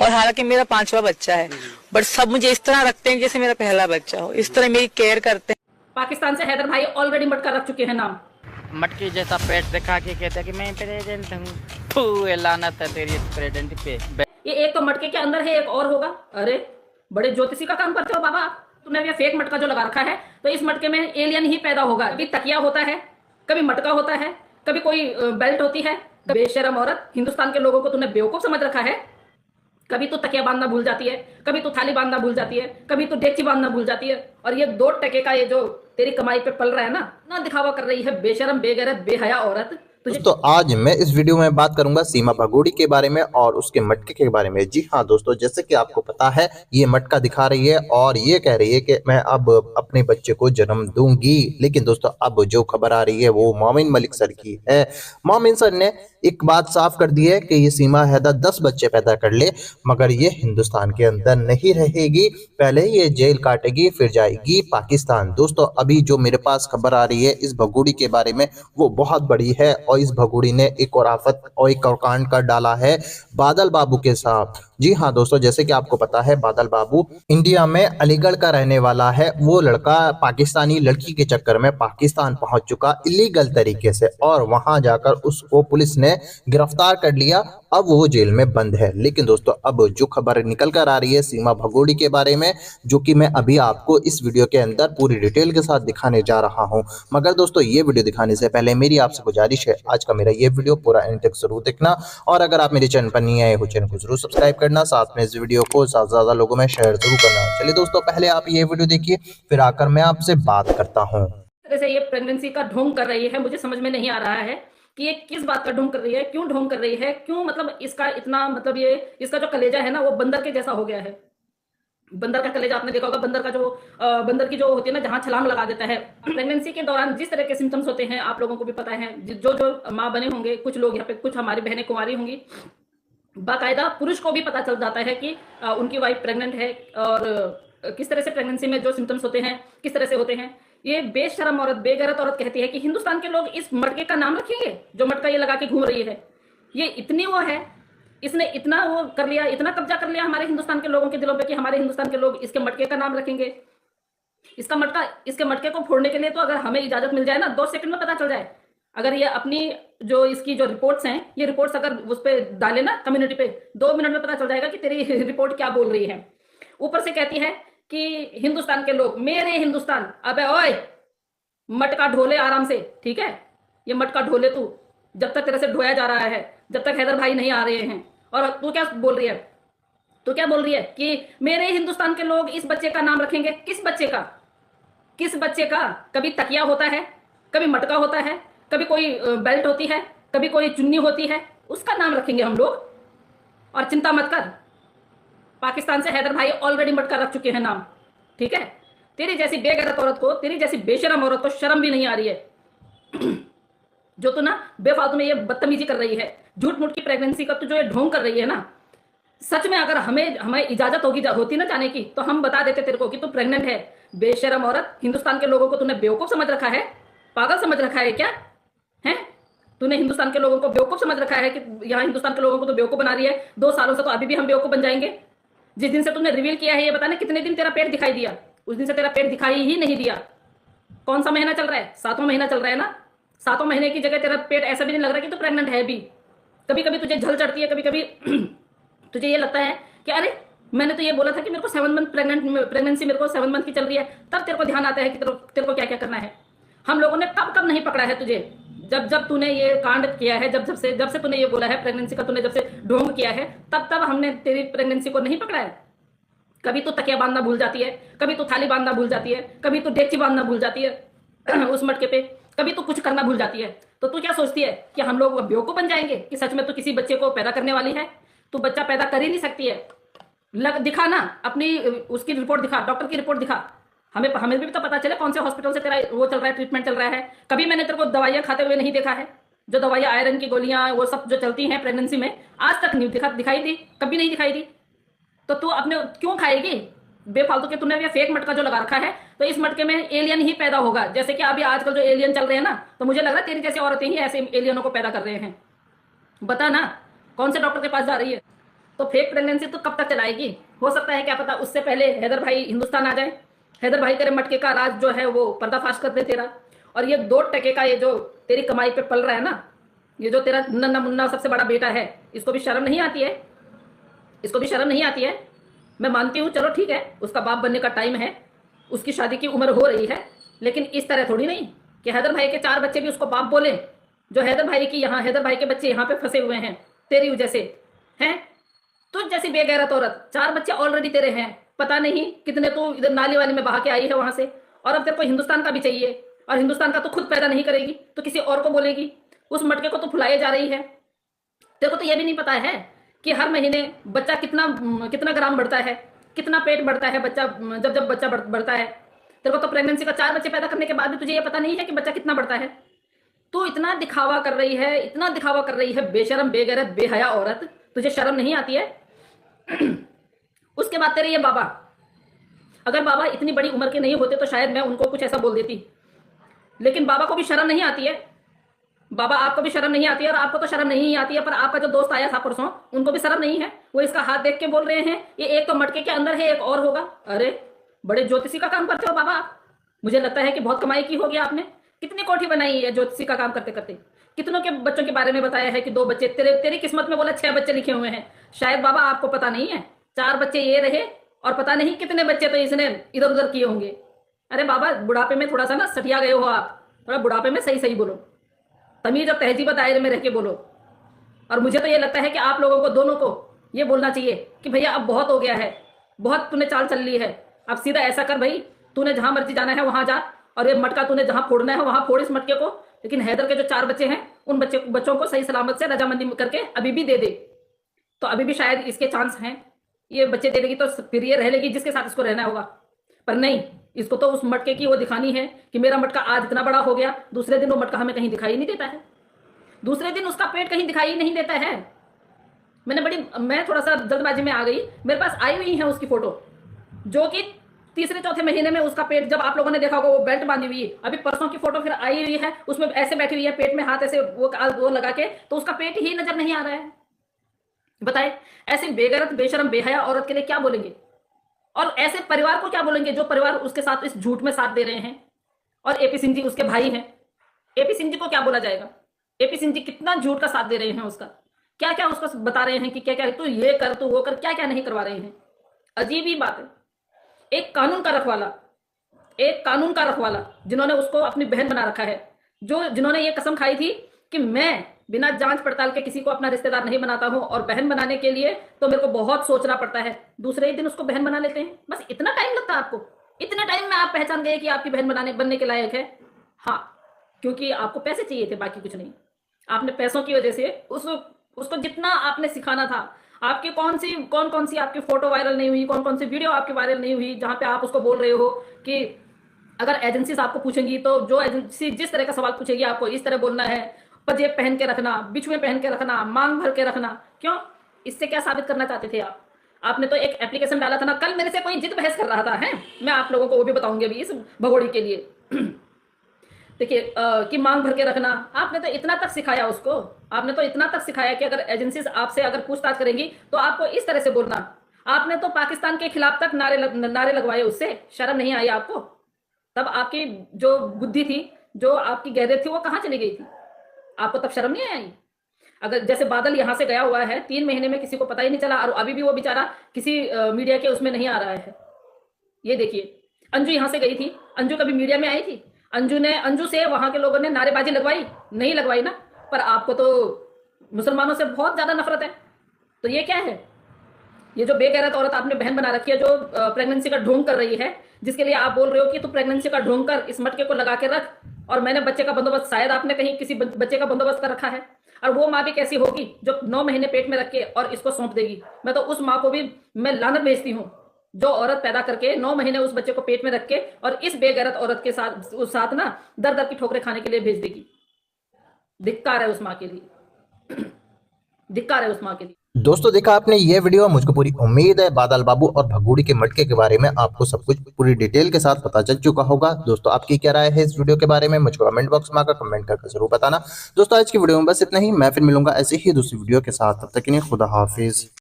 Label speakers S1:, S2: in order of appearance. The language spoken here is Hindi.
S1: और हालांकि मेरा 5वां बच्चा है, बट सब मुझे इस तरह रखते हैं जैसे मेरा पहला बच्चा हो, इस तरह मेरी केयर करते हैं।
S2: पाकिस्तान से हैदर भाई ऑलरेडी मटका रख चुके हैं नाम।
S3: मटकी जैसा पेट दिखा के कहता है कि मैं प्रेसिडेंट हूँ। फू, ये लानत है तेरी प्रेसिडेंट पे।
S2: ये एक तो मटके के अंदर है, एक और होगा। अरे बड़े ज्योतिषी का काम करते हो बाबा। तुमने ये फेक मटका जो लगा रखा है, तो इस मटके में एलियन ही पैदा होगा। कभी तकिया होता है, कभी मटका होता है, कभी कोई बेल्ट होती है। बेशरम औरत, हिंदुस्तान के लोगों को तुमने बेवकूफ समझ रखा है। कभी तो तकिया बांधना भूल जाती है, कभी तो थाली बांधना भूल जाती है, कभी तो डेगची बांधना भूल जाती है। और ये 2 टके का ये जो तेरी कमाई पे पल रहा है ना दिखावा कर रही है बेशरम, बेगैरत, बेहया औरत।
S4: दोस्तों आज मैं इस वीडियो में बात करूंगा सीमा भगोड़ी के बारे में और उसके मटके के बारे में। जी हाँ दोस्तों, जैसे कि आपको पता है ये मटका दिखा रही है और ये कह रही है कि मैं अब अपने बच्चे को जन्म दूंगी। लेकिन दोस्तों अब जो खबर आ रही है वो मोमिन मलिक सर की है। मोमिन सर ने एक बात साफ कर दी है कि ये सीमा हैदर 10 बच्चे पैदा कर ले मगर ये हिंदुस्तान के अंदर नहीं रहेगी। पहले ये जेल काटेगी फिर जाएगी पाकिस्तान। दोस्तों अभी जो मेरे पास खबर आ रही है इस भगोड़ी के बारे में वो बहुत बड़ी है और इस भगोड़ी ने एक और आफत और एक और कांड कर डाला है बादल बाबू के साथ। जी हाँ दोस्तों, जैसे कि आपको पता है बादल बाबू इंडिया में अलीगढ़ का रहने वाला है। वो लड़का पाकिस्तानी लड़की के चक्कर में पाकिस्तान पहुंच चुका इलीगल तरीके से और वहां जाकर उसको पुलिस ने गिरफ्तार कर लिया। अब वो जेल में बंद है। लेकिन दोस्तों अब जो खबर निकल कर आ रही है सीमा भगोड़ी के बारे में, जो कि मैं अभी आपको इस वीडियो के अंदर पूरी डिटेल के साथ दिखाने जा रहा हूं। मगर दोस्तों ये वीडियो दिखाने से पहले मेरी आपसे गुजारिश है आज का मेरा ये वीडियो पूरा एंड तक जरूर देखना और अगर आप मेरे चैनल पर नहीं आए हो चैनल को जरूर सब्सक्राइब करना, साथ में इस वीडियो को ज्यादा से ज्यादा लोगों में शेयर जरूर करना। चलिए दोस्तों पहले आप ये वीडियो देखिए फिर आकर मैं आपसे बात करता हूँ।
S2: जैसे ये प्रेगनेंसी का ढोंग कर रही है, मुझे समझ में नहीं आ रहा है कि ये किस बात का ढोंग कर रही है, क्यों ढोंग कर रही है, क्यों मतलब इसका इतना मतलब ये इसका जो कलेजा है ना वो बंदर के जैसा हो गया है। बंदर का कलेजा आपने देखा होगा, बंदर का जो बंदर की जो होती है ना जहां छलांग लगा देता है। प्रेगनेंसी के दौरान जिस तरह के सिम्टम्स होते हैं आप लोगों को भी पता है। जो जो माँ बने होंगे, कुछ लोग यहाँ पे, कुछ हमारी बहनें कुंवारी होंगी, बाकायदा पुरुष को भी पता चल जाता है कि उनकी वाइफ प्रेग्नेंट है और किस तरह से प्रेगनेंसी में जो सिम्टम्स होते हैं किस तरह से होते हैं। ये बेशरम औरत, बेगैरत औरत कहती है कि हिंदुस्तान के लोग इस मटके का नाम रखेंगे जो मटका ये लगा के घूम रही है। ये इतनी वो है, इसने इतना वो कर लिया, इतना कब्जा कर लिया हमारे हिंदुस्तान के लोगों के दिलों पे कि हमारे हिंदुस्तान के लोग इसके मटके का नाम रखेंगे। इसका मटका, इसके मटके को फोड़ने के लिए तो अगर हमें इजाजत मिल जाए ना 2 सेकंड में पता चल जाए। अगर ये अपनी जो इसकी जो रिपोर्ट्स हैं, ये रिपोर्ट्स अगर उस पर डाले ना कम्युनिटी पे, 2 मिनट में पता चल जाएगा कि तेरी रिपोर्ट क्या बोल रही है। ऊपर से कहती है कि हिंदुस्तान के लोग, मेरे हिंदुस्तान, अबे ओए मटका ढोले आराम से, ठीक है? ये मटका ढोले तू, जब तक तेरे से ढोया जा रहा है, जब तक हैदर भाई नहीं आ रहे हैं। और तू क्या बोल रही है? तू क्या बोल रही है कि मेरे हिंदुस्तान के लोग इस बच्चे का नाम रखेंगे। किस बच्चे का? किस बच्चे का? कभी तकिया होता है, कभी मटका होता है, कभी कोई बेल्ट होती है, कभी कोई चुन्नी होती है, उसका नाम रखेंगे हम लोग। और चिंता मत कर, पाकिस्तान से हैदर भाई ऑलरेडी मटका रख चुके हैं नाम, ठीक है? तेरी जैसी बेगैरत औरत को, तेरी जैसी बेशरम औरत को शर्म भी नहीं आ रही है जो तू ना बेफालतू में ये बदतमीजी कर रही है, झूठ मूठ की प्रेगनेंसी का तू जो ये ढोंग कर रही है ना। सच में अगर हमें इजाजत होती ना जाने की तो हम बता देते तेरे को कि तू प्रेग्नेंट है। बेशरम औरत, हिंदुस्तान के लोगों को तूने बेवकूफ समझ रखा है, पागल समझ रखा है क्या है? तूने हिंदुस्तान के लोगों को बेवकूफ समझ रखा है कि यहाँ हिंदुस्तान के लोगों को तो बेवकूफ बना रही है। 2 सालों से तो अभी भी हम बेवकूफ बन जाएंगे। जिस दिन से तूने रिवील किया है, ये बताने कितने दिन तेरा पेट दिखाई दिया? उस दिन से तेरा पेट दिखाई ही नहीं दिया। कौन सा महीना चल रहा है? 7वां महीना चल रहा है ना। 7वां महीने की जगह तेरा पेट ऐसा भी नहीं लग रहा कि तू प्रेग्नेंट है भी। कभी कभी तुझे झल चढ़ती है, कभी कभी तुझे ये लगता है कि अरे मैंने तो ये बोला था कि मेरे को 7 मंथ प्रेगनेंसी मेरे को 7 मंथ की चल रही है। तब तेरे को ध्यान आता है कि तेरे को क्या क्या करना है। हम लोगों ने कब कब नहीं पकड़ा है तुझे? जब तूने ये कांड किया है, जब से तूने ये बोला है प्रेगनेंसी का, तूने जब से ढोंग किया है, तब हमने तेरी प्रेगनेंसी को नहीं पकड़ा है। कभी तो तकिया बांधना भूल जाती है, कभी तो थाली बांधना भूल जाती है, कभी तो डेगची बांधना भूल जाती है उस मटके पे, कभी तो कुछ करना भूल जाती है। तो तू क्या सोचती है कि हम लोग बेवकूफ बन जाएंगे कि सच में तू किसी बच्चे को पैदा करने वाली है? तू बच्चा पैदा कर ही नहीं सकती है। दिखा ना अपनी उसकी रिपोर्ट दिखा, डॉक्टर की रिपोर्ट दिखा। हमें भी तो पता चले कौन से हॉस्पिटल से तेरा वो चल रहा है, ट्रीटमेंट चल रहा है। कभी मैंने तेरे को दवाइयां खाते हुए नहीं देखा है। जो दवाइयां, आयरन की गोलियां, वो सब जो चलती हैं प्रेगनेंसी में, आज तक नहीं दिखाई दी, कभी नहीं दिखाई दी। तो तू अपने क्यों खाएगी बेफालतू के? तूने ये फेक मटका जो लगा रखा है, तो इस मटके में एलियन ही पैदा होगा। जैसे कि अभी आजकल जो एलियन चल रहे हैं ना, तो मुझे लग रहा है तेरी जैसी औरतें ही ऐसे एलियनों को पैदा कर रहे हैं। बता ना कौन से डॉक्टर के पास जा रही है? तो फेक प्रेगनेंसी तो कब तक चलाएगी? हो सकता है क्या पता उससे पहले हैदर भाई हिंदुस्तान आ जाए, हैदर भाई तेरे मटके का राज जो है वो पर्दाफाश कर दे तेरा। और ये 2 टके का ये जो तेरी कमाई पे पल रहा है ना, ये जो तेरा नन्ना मुन्ना सबसे बड़ा बेटा है, इसको भी शर्म नहीं आती है? इसको भी शर्म नहीं आती है? मैं मानती हूँ, चलो ठीक है, उसका बाप बनने का टाइम है, उसकी शादी की उम्र हो रही है, लेकिन इस तरह थोड़ी नहीं कि हैदर भाई के 4 बच्चे भी उसको बाप बोले। जो हैदर भाई की यहाँ, हैदर भाई के बच्चे यहाँ पे फंसे हुए हैं तेरी वजह से हैं। तुझ जैसी बेगैरत औरत, 4 बच्चे ऑलरेडी तेरे हैं, पता नहीं कितने तो इधर नाली वाली में बहा के आई है वहां से, और अब तेरे को हिंदुस्तान का भी चाहिए, और हिंदुस्तान का तो खुद पैदा नहीं करेगी तो किसी और को बोलेगी। उस मटके को तो फुलाए जा रही है। तेरे को तो यह भी नहीं पता है कि हर महीने बच्चा कितना ग्राम बढ़ता है, कितना पेट बढ़ता है बच्चा, जब बच्चा बढ़ता है। तेरे को तो प्रेगनेंसी का 4 बच्चे पैदा करने के बाद भी तुझे ये पता नहीं है कि बच्चा कितना बढ़ता है। तू इतना दिखावा कर रही है, इतना दिखावा कर रही है, बेशरम बेगैरत बेहया औरत, तुझे शर्म नहीं आती है? उसके बाद तेरे ये बाबा, अगर बाबा इतनी बड़ी उम्र के नहीं होते तो शायद मैं उनको कुछ ऐसा बोल देती, लेकिन बाबा को भी शर्म नहीं आती है। बाबा आपको भी शर्म नहीं आती है, और आपको तो शर्म नहीं आती है, पर आपका जो दोस्त आया था परसों, उनको भी शर्म नहीं है। वो इसका हाथ देख के बोल रहे हैं ये एक तो मटके के अंदर है, एक और होगा। अरे बड़े ज्योतिषी का काम करते हो बाबा आप। मुझे लगता है कि बहुत कमाई की होगी आपने। कितनी कोठी बनाई है ज्योतिषी का काम करते करते। कितनों के बच्चों के बारे में बताया है कि 2 बच्चे, तेरी किस्मत में बोला 6 बच्चे लिखे हुए हैं। शायद बाबा आपको पता नहीं है, 4 बच्चे ये रहे, और पता नहीं कितने बच्चे तो इसने इधर उधर किए होंगे। अरे बाबा बुढ़ापे में थोड़ा सा ना सटिया गए हो आप, थोड़ा बुढ़ापे में सही सही बोलो, तमीज और तहजीब दायरे में रह के बोलो। और मुझे तो ये लगता है कि आप लोगों को, दोनों को ये बोलना चाहिए कि भैया अब बहुत हो गया है, बहुत तूने चाल चल ली है, अब सीधा ऐसा कर भाई, तूने जहां मर्जी जाना है वहां जा, और ये मटका तूने जहां फोड़ना है वहां फोड़ इस मटके को। लेकिन हैदर के जो 4 बच्चे हैं उन बच्चों को सही सलामत से रजामंदी करके अभी भी दे दे, तो अभी भी शायद इसके चांस हैं। ये बच्चे दे देगी तो फिर ये रह लेगी जिसके साथ इसको रहना होगा, पर नहीं, इसको तो उस मटके की वो दिखानी है कि मेरा मटका आज इतना बड़ा हो गया, दूसरे दिन वो मटका हमें कहीं दिखाई नहीं देता है, दूसरे दिन उसका पेट कहीं दिखाई नहीं देता है। मैं थोड़ा सा जल्दबाजी में आ गई, मेरे पास आई हुई है उसकी फोटो, जो कि 3-4 महीने में उसका पेट, जब आप लोगों ने देखा होगा वो बेल्ट बांधी हुई है। अभी परसों की फोटो फिर आई हुई है, उसमें ऐसे बैठी हुई है, पेट में हाथ ऐसे वो लगा के, तो उसका पेट ही नजर नहीं आ रहा है। बताए ऐसे बेगैरत बेशरम बेहया औरत के लिए क्या बोलेंगे, और ऐसे परिवार को क्या बोलेंगे जो परिवार उसके साथ इस झूठ में साथ दे रहे हैं। और एपी सिंह जी उसके भाई हैं, एपी सिंह जी को क्या बोला जाएगा? एपी सिंह जी कितना झूठ का साथ दे रहे हैं उसका, क्या क्या उसको बता रहे हैं कि क्या क्या तू ये कर, तू वो कर, क्या क्या नहीं करवा रहे हैं। अजीब ही बात है। एक कानून का रखवाला जिन्होंने उसको अपनी बहन बना रखा है, जिन्होंने ये कसम खाई थी कि मैं बिना जांच पड़ताल के किसी को अपना रिश्तेदार नहीं बनाता हूं, और बहन बनाने के लिए तो मेरे को बहुत सोचना पड़ता है, दूसरे ही दिन उसको बहन बना लेते हैं। बस इतना टाइम लगता है आपको? इतने टाइम में आप पहचान गए कि आपकी बहन बनने के लायक है? हाँ, क्योंकि आपको पैसे चाहिए थे, बाकी कुछ नहीं। आपने पैसों की वजह से उसको जितना आपने सिखाना था, आपके कौन कौन सी आपकी फोटो वायरल नहीं हुई, कौन सी वीडियो आपकी वायरल नहीं हुई, जहां पे आप उसको बोल रहे हो कि अगर एजेंसीज आपको पूछेंगी तो जो एजेंसी जिस तरह का सवाल पूछेगी आपको इस तरह बोलना है, पंजेब पहन के रखना, बिछुए पहन के रखना, मांग भर के रखना। क्यों? इससे क्या साबित करना चाहते थे आप? आपने तो एक एप्लीकेशन डाला था ना, कल मेरे से कोई जिद बहस कर रहा था, है मैं आप लोगों को वो भी बताऊंगी अभी इस भगोड़ी के लिए। देखिए कि मांग भर के रखना, आपने तो इतना तक सिखाया उसको, आपने तो इतना तक सिखाया कि अगर एजेंसीज आपसे अगर पूछताछ करेंगी तो आपको इस तरह से बोलना। आपने तो पाकिस्तान के खिलाफ तक नारे लगवाए, उससे शर्म नहीं आई आपको? तब आपकी जो बुद्धि थी, जो आपकी गैरत थी, वो कहाँ चली गई थी? आपको तब शर्म नहीं आई? अगर जैसे बादल यहाँ से गया हुआ है, 3 महीने में किसी को पता ही नहीं चला, और अभी भी वो बेचारा किसी मीडिया के उसमें नहीं आ रहा है। ये देखिए, अंजू यहाँ से गई थी, अंजू कभी मीडिया में आई थी? अंजू से वहां के लोगों ने नारेबाजी लगवाई? नहीं लगवाई ना। पर आपको तो मुसलमानों से बहुत ज्यादा नफरत है। तो ये क्या है? ये जो बेगैरत औरत आपने बहन बना रखी है, जो प्रेगनेंसी का ढोंग कर रही है, जिसके लिए आप बोल रहे हो कि तू प्रेगनेंसी का ढोंग कर, इस मटके को लगा के रख, और मैंने बच्चे का बंदोबस्त, शायद आपने कहीं किसी बच्चे का बंदोबस्त कर रखा है। और वो माँ भी कैसी होगी जो 9 महीने पेट में रख के और इसको सौंप देगी? मैं तो उस माँ को भी मैं लानत भेजती हूँ जो औरत पैदा करके 9 महीने उस बच्चे को पेट में रख के और इस बेगैरत औरत के साथ ना दर दर की ठोकरें खाने के लिए भेज देगी। धिक्कार है उस माँ के लिए, धिक्कार है उस माँ के लिए।
S4: दोस्तों देखा आपने ये वीडियो, मुझको पूरी उम्मीद है बादल बाबू और भगोड़ी के मटके के बारे में आपको सब कुछ पूरी डिटेल के साथ पता चल चुका होगा। दोस्तों आपकी क्या राय है इस वीडियो के बारे में, मुझको कमेंट बॉक्स में आकर कमेंट करके जरूर बताना। दोस्तों आज की वीडियो में बस इतना ही, मैं फिर मिलूंगा ऐसे ही दूसरी वीडियो के साथ, तब तक के लिए खुदा हाफिज।